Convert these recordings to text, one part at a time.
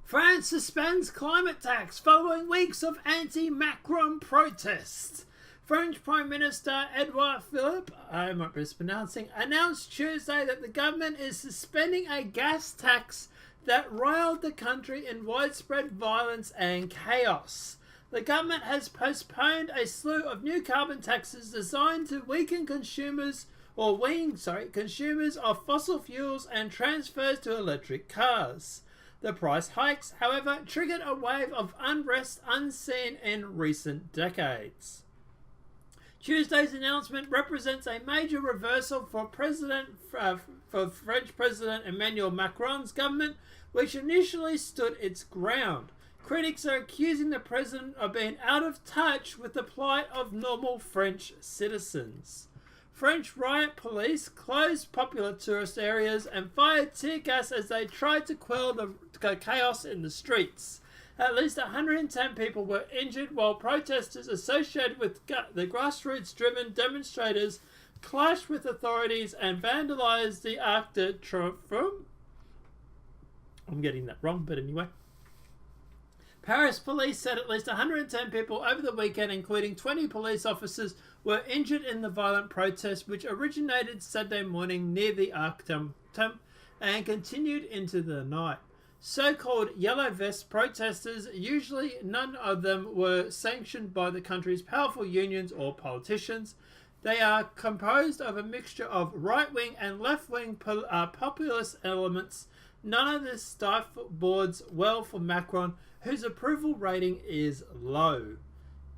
France suspends climate tax following weeks of anti-Macron protests. French Prime Minister Edouard Philippe, I might be mispronouncing, announced Tuesday that the government is suspending a gas tax that riled the country in widespread violence and chaos. The government has postponed a slew of new carbon taxes designed to weaken consumers of fossil fuels and transfers to electric cars. The price hikes, however, triggered a wave of unrest unseen in recent decades. Tuesday's announcement represents a major reversal for French President Emmanuel Macron's government, which initially stood its ground. Critics are accusing the president of being out of touch with the plight of normal French citizens. French riot police closed popular tourist areas and fired tear gas as they tried to quell the chaos in the streets. At least 110 people were injured, while protesters associated with the grassroots-driven demonstrators clashed with authorities and vandalized the Arc de Triomphe. I'm getting that wrong, but anyway. Paris police said at least 110 people over the weekend, including 20 police officers, were injured in the violent protest, which originated Saturday morning near the Arc de Triomphe and continued into the night. So-called Yellow Vest protesters, usually none of them were sanctioned by the country's powerful unions or politicians. They are composed of a mixture of right-wing and left-wing populist elements. None of this stuff bodes well for Macron, whose approval rating is low.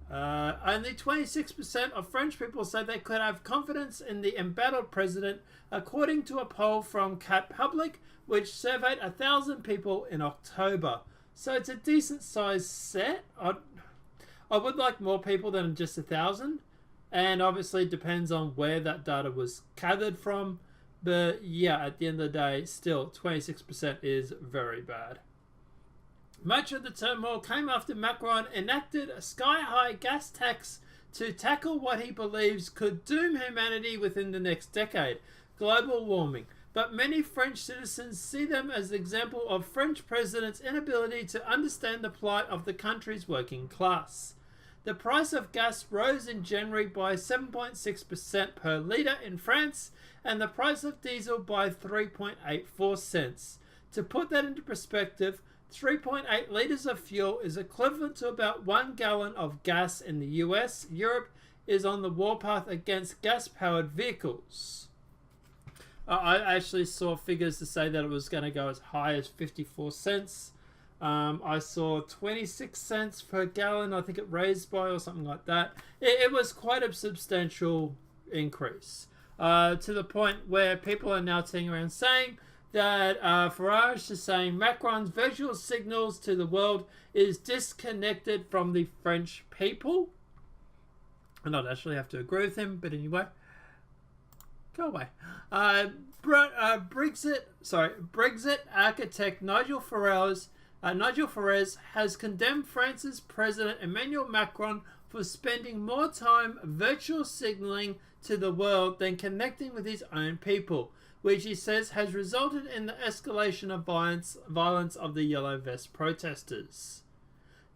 Only 26% of French people say they could have confidence in the embattled president, according to a poll from Cat Public, which surveyed 1,000 people in October. So it's a decent sized set. I would like more people than just 1,000, and obviously it depends on where that data was gathered from. But yeah, at the end of the day, still 26% is very bad. Much of the turmoil came after Macron enacted a sky-high gas tax to tackle what he believes could doom humanity within the next decade, global warming. But many French citizens see them as an example of French president's inability to understand the plight of the country's working class. The price of gas rose in January by 7.6% per litre in France, and the price of diesel by 3.84 cents. To put that into perspective, 3.8 litres of fuel is equivalent to about 1 gallon of gas in the US. Europe is on the warpath against gas-powered vehicles. I actually saw figures to say that it was going to go as high as 54 cents. I saw 26 cents per gallon, I think it raised by, or something like that. It was quite a substantial increase. To the point where people are now turning around saying that Farage is saying Macron's visual signals to the world is disconnected from the French people. And I'd actually have to agree with him, but anyway, go away. Brexit architect Nigel Farage has condemned France's President Emmanuel Macron for spending more time virtual signalling to the world than connecting with his own people, which he says has resulted in the escalation of violence of the Yellow Vest protesters.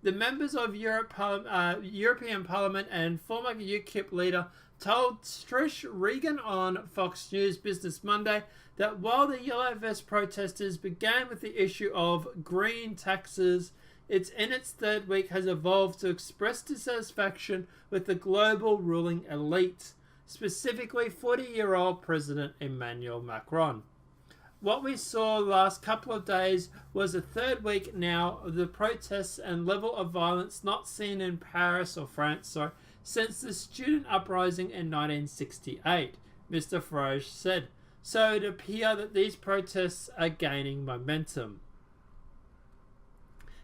The members of European Parliament and former UKIP leader told Trish Regan on Fox News Business Monday that while the Yellow Vest protesters began with the issue of green taxes, it's in its third week has evolved to express dissatisfaction with the global ruling elite, specifically 40-year-old President Emmanuel Macron. What we saw the last couple of days was a third week now of the protests and level of violence not seen in Paris or France since the student uprising in 1968, Mr. Farage said. So it appears that these protests are gaining momentum.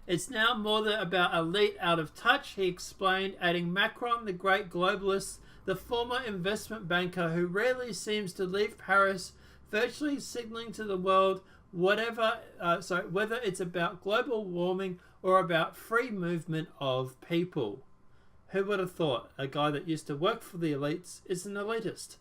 It's now more than about elite out of touch, he explained, adding Macron, the great globalist, the former investment banker who rarely seems to leave Paris, virtually signaling to the world whether it's about global warming or about free movement of people. Who would have thought a guy that used to work for the elites is an elitist?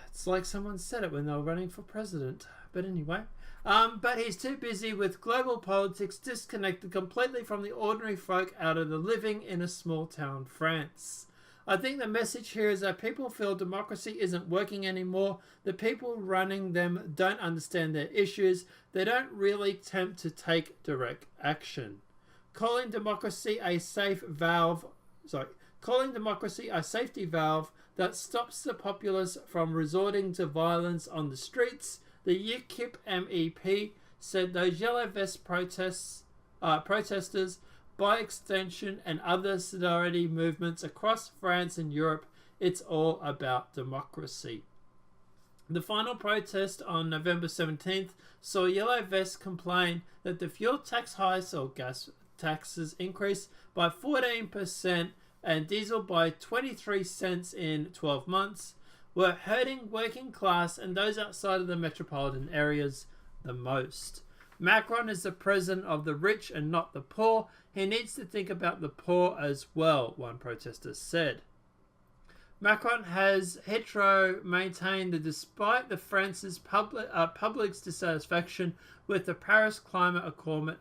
It's like someone said it when they were running for president. But anyway, But he's too busy with global politics, disconnected completely from the ordinary folk out of the living in a small town France. I think the message here is that people feel democracy isn't working anymore. The people running them don't understand their issues. They don't really attempt to take direct action. Calling democracy a safety valve that stops the populace from resorting to violence on the streets, the UKIP MEP said those yellow vest protesters, by extension, and other solidarity movements across France and Europe, it's all about democracy. The final protest on November 17th saw yellow vests complain that the fuel tax hikes or gas taxes increased by 14% and diesel by 23 cents in 12 months were hurting working class and those outside of the metropolitan areas the most. Macron is the president of the rich and not the poor. He needs to think about the poor as well, one protester said. Macron has hetero maintained that despite the France's public's dissatisfaction with the Paris Climate Accord,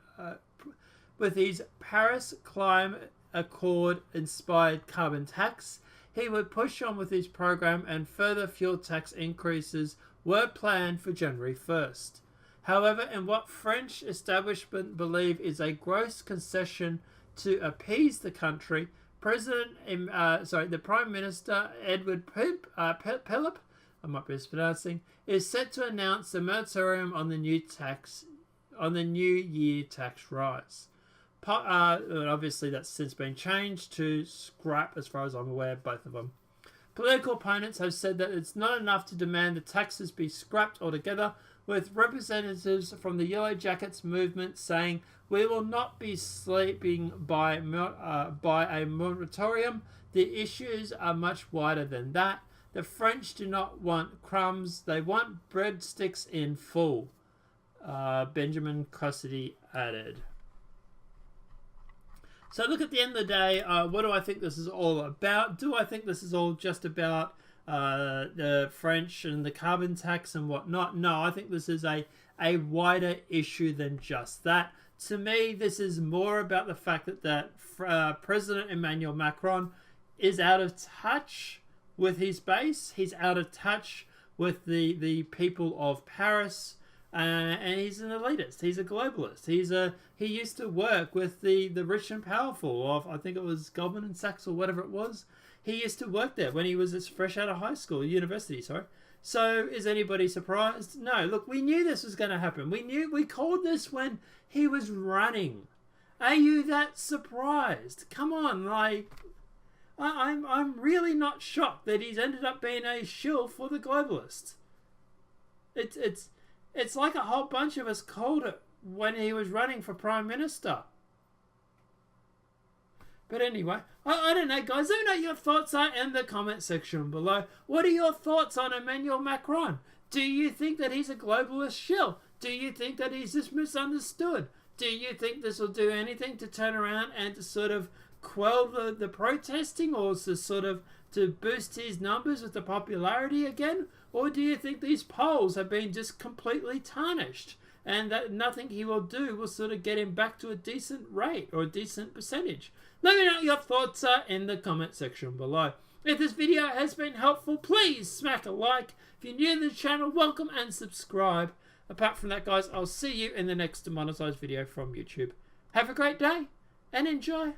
with his Paris Climate Accord inspired carbon tax, he would push on with his program, and further fuel tax increases were planned for January 1st. However, in what French establishment believe is a gross concession to appease the country, the Prime Minister Edward Philippe, I might be mispronouncing, is set to announce the moratorium on the new year tax rise. Obviously, that's since been changed to scrap, as far as I'm aware, both of them. Political opponents have said that it's not enough to demand the taxes be scrapped altogether, with representatives from the Yellow Jackets movement saying, "We will not be sleeping by a moratorium. The issues are much wider than that. The French do not want crumbs. They want breadsticks in full," Benjamin Cassidy added. So look, at the end of the day, what do I think this is all about? Do I think this is all just about the French and the carbon tax and whatnot? No, I think this is a wider issue than just that. To me, this is more about the fact that President Emmanuel Macron is out of touch with his base. He's out of touch with the people of Paris. And he's an elitist. He's a globalist. He used to work with the rich and powerful of, I think it was Goldman and Sachs or whatever it was. He used to work there when he was fresh out of high school, university, sorry. So is anybody surprised? No. Look, we knew this was going to happen. We called this when he was running. Are you that surprised? Come on, like, I'm really not shocked that he's ended up being a shill for the globalists. It's like a whole bunch of us called it when he was running for Prime Minister. But anyway, I don't know, guys. Let me know what your thoughts are in the comment section below. What are your thoughts on Emmanuel Macron? Do you think that he's a globalist shill? Do you think that he's just misunderstood? Do you think this will do anything to turn around and to sort of quell the protesting, or to boost his numbers with the popularity again? Or do you think these polls have been just completely tarnished and that nothing he will do will sort of get him back to a decent rate or a decent percentage? Let me know what your thoughts are in the comment section below. If this video has been helpful, please smack a like. If you're new to the channel, welcome and subscribe. Apart from that, guys, I'll see you in the next demonetized video from YouTube. Have a great day and enjoy.